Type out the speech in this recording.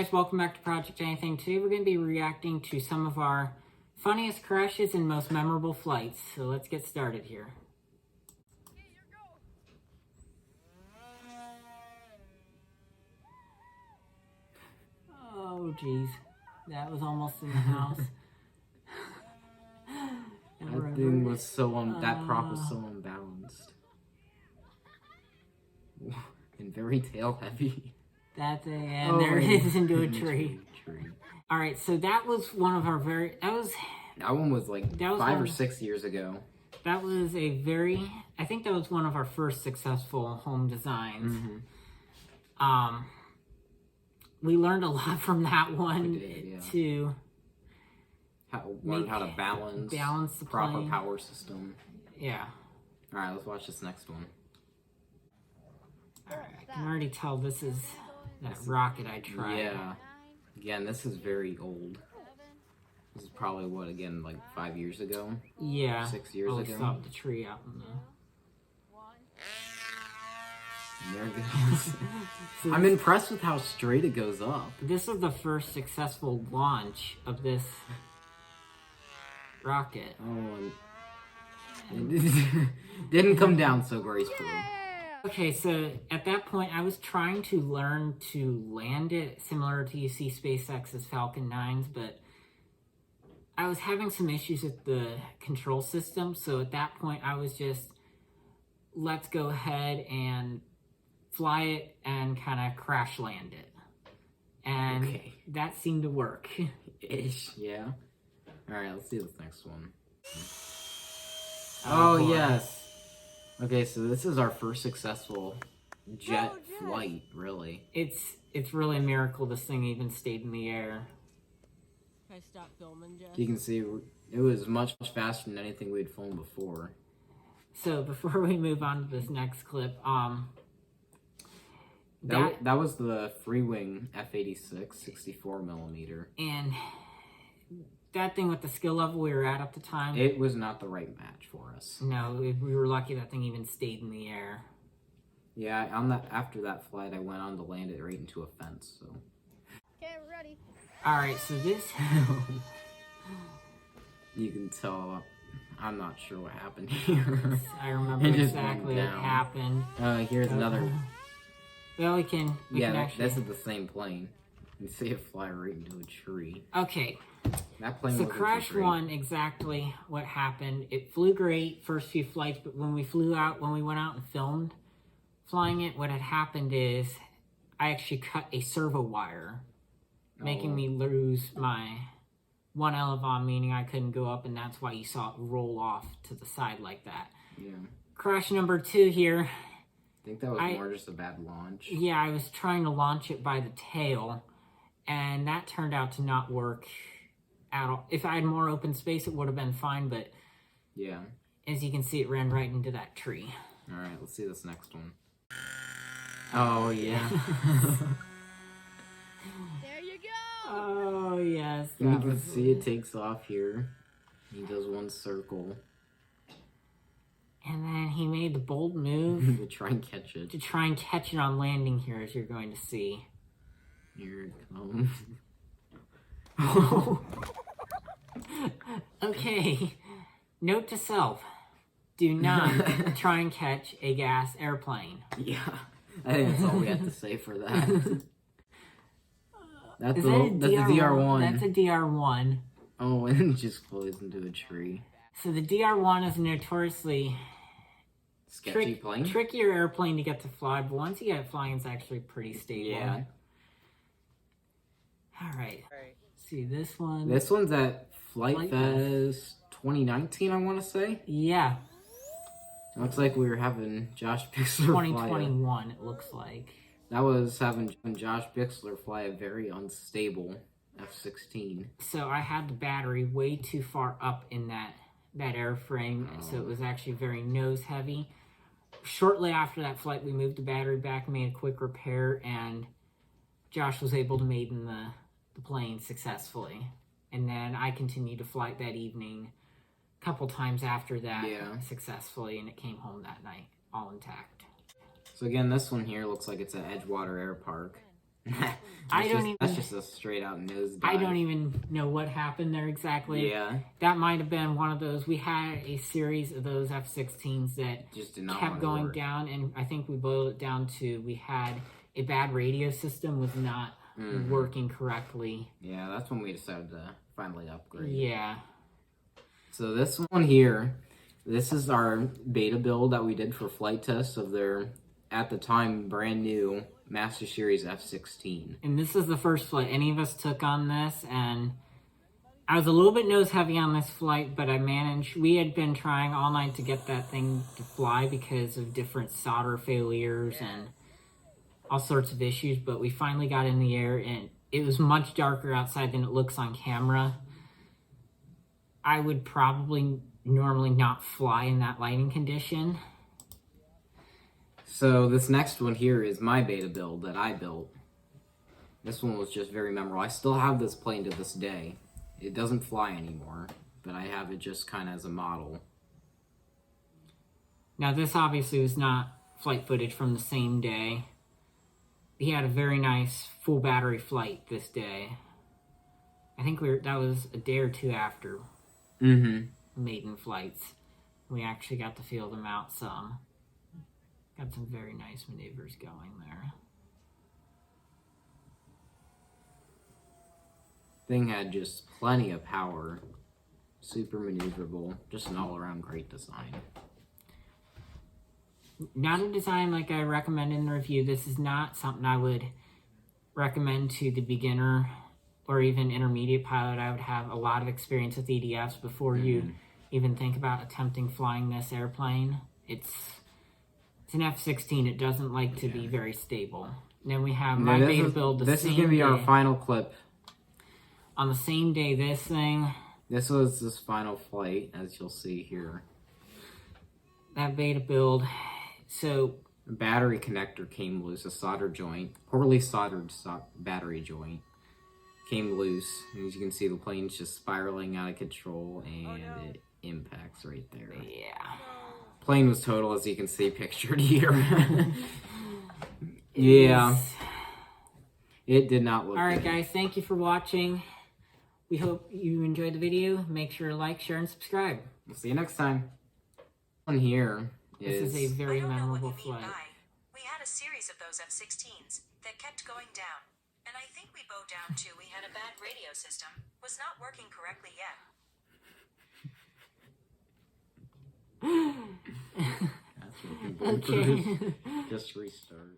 guys, welcome back to Project Anything. Today we're going to be reacting to some of our funniest crashes and most memorable flights. So let's get started here. Oh geez, that was almost in the house. That thing was so that prop was so unbalanced. And very tail heavy. That's it, and there it is into a tree. Tree. Alright, so that was one of our That one was like 5 or 6 years ago. That was I think that was one of our first successful home designs. Mm-hmm. We learned a lot from that one. We did, yeah. To learn how to balance the proper plane. power system. Yeah. Alright, let's watch this next one. Alright, I can already tell this is that rocket I tried. Yeah. Again, this is very old. This is probably, what, again, like 5 years ago? Yeah. 6 years ago? Stop the tree out in the... And there it goes. So I'm impressed with how straight it goes up. This is the first successful launch of this rocket. Oh, and it didn't come down so gracefully. Okay, so at that point, I was trying to learn to land it, similar to you see SpaceX's Falcon 9s, but I was having some issues with the control system, so at that point, I was just, let's go ahead and fly it and kind of crash land it. And that seemed to work. Ish, yeah. Alright, let's do this next one. Oh, yes. Okay, so this is our first successful jet flight, really. It's really a miracle this thing even stayed in the air. I stopped filming, Jess. You can see it was much faster than anything we'd flown before. So before we move on to this next clip, that was the Freewing F-86 64mm. And that thing with the skill level we were at the time, it was not the right match for us. No, we were lucky that thing even stayed in the air. Yeah, after that flight, I went on to land it right into a fence. So. Okay, we're ready. All right, so this. You can tell. I'm not sure what happened here. I remember exactly what happened. Here's another. Well, we can actually... this is the same plane. You see it fly right into a tree. Okay. That plane. So crash one, exactly what happened. It flew great first few flights, but when we went out and filmed flying it, what had happened is I actually cut a servo wire, making me lose my one elevon, meaning I couldn't go up, and that's why you saw it roll off to the side like that. Yeah. Crash number 2 here. I think that was more just a bad launch. Yeah, I was trying to launch it by the tail, and that turned out to not work at all. If I had more open space, it would have been fine, but yeah, as you can see, it ran right into that tree. All right, let's see this next one. Oh, yeah. There you go! Oh, yes. You can see it takes off here. He does one circle. And then he made the bold move to try and catch it. To try and catch it on landing here, as you're going to see. Here it comes. Okay. Note to self. Do not try and catch a gas airplane. Yeah. I think that's all we have to say for that. That's the DR1. That's a DR1. Oh, and it just flies into a tree. So the DR1 is a notoriously sketchy plane? Trickier airplane to get to fly, but once you get it flying, it's actually pretty stable. Yeah. Alright. See, this one... This one's at Flight Fest 2019, I want to say? Yeah. Looks like we were having Josh Bixler 2021, it looks like. That was having Josh Bixler fly a very unstable F-16. So I had the battery way too far up in that airframe, so it was actually very nose heavy. Shortly after that flight, we moved the battery back, made a quick repair, and Josh was able to maiden the plane successfully. And then I continued to flight that evening a couple times after that successfully, and it came home that night all intact. So again, this one here looks like it's at Edgewater Air Park. That's just a straight out nosedive. I don't even know what happened there exactly. Yeah. That might have been one of those. We had a series of those F-16s that Just did not kept going work. down, and I think we boiled it down to we had a bad radio system was not working correctly. Yeah, that's when we decided to finally upgrade. Yeah. So this one here, this is our beta build that we did for flight tests of their, at the time, brand new Master Series F-16. And this is the first flight any of us took on this, and I was a little bit nose heavy on this flight, but I managed. We had been trying all night to get that thing to fly because of different solder failures and all sorts of issues, but we finally got in the air, and it was much darker outside than it looks on camera. I would probably normally not fly in that lighting condition. So this next one here is my beta build that I built. This one was just very memorable. I still have this plane to this day. It doesn't fly anymore, but I have it just kind of as a model. Now this obviously was not flight footage from the same day. He had a very nice full battery flight this day. I think that was a day or two after maiden flights. We actually got to feel them out some. Got some very nice maneuvers going there. Thing had just plenty of power. Super maneuverable. Just an all-around great design. Not a design like I recommend in the review. This is not something I would recommend to the beginner or even intermediate pilot. I would have a lot of experience with EDFs before you even think about attempting flying this airplane. It's an F-16. It doesn't like to be very stable. And then we have my beta build. This is going to be our final clip. On the same day, this thing. This was this final flight, as you'll see here. That beta build. So battery connector came loose, a solder joint, poorly soldered battery joint came loose, and as you can see the plane's just spiraling out of control, and it impacts right there. Yeah. Plane was total, as you can see pictured here. Yeah. It did not look Alright good. guys, thank you for watching. We hope you enjoyed the video. Make sure to like, share, and subscribe. We'll see you next time. One here This is a very I don't know memorable what you mean flight. by. We had a series of those F-16s that kept going down. And I think we bowed down to we had a bad radio system, was not working correctly yet. That's what we Okay. Just restart.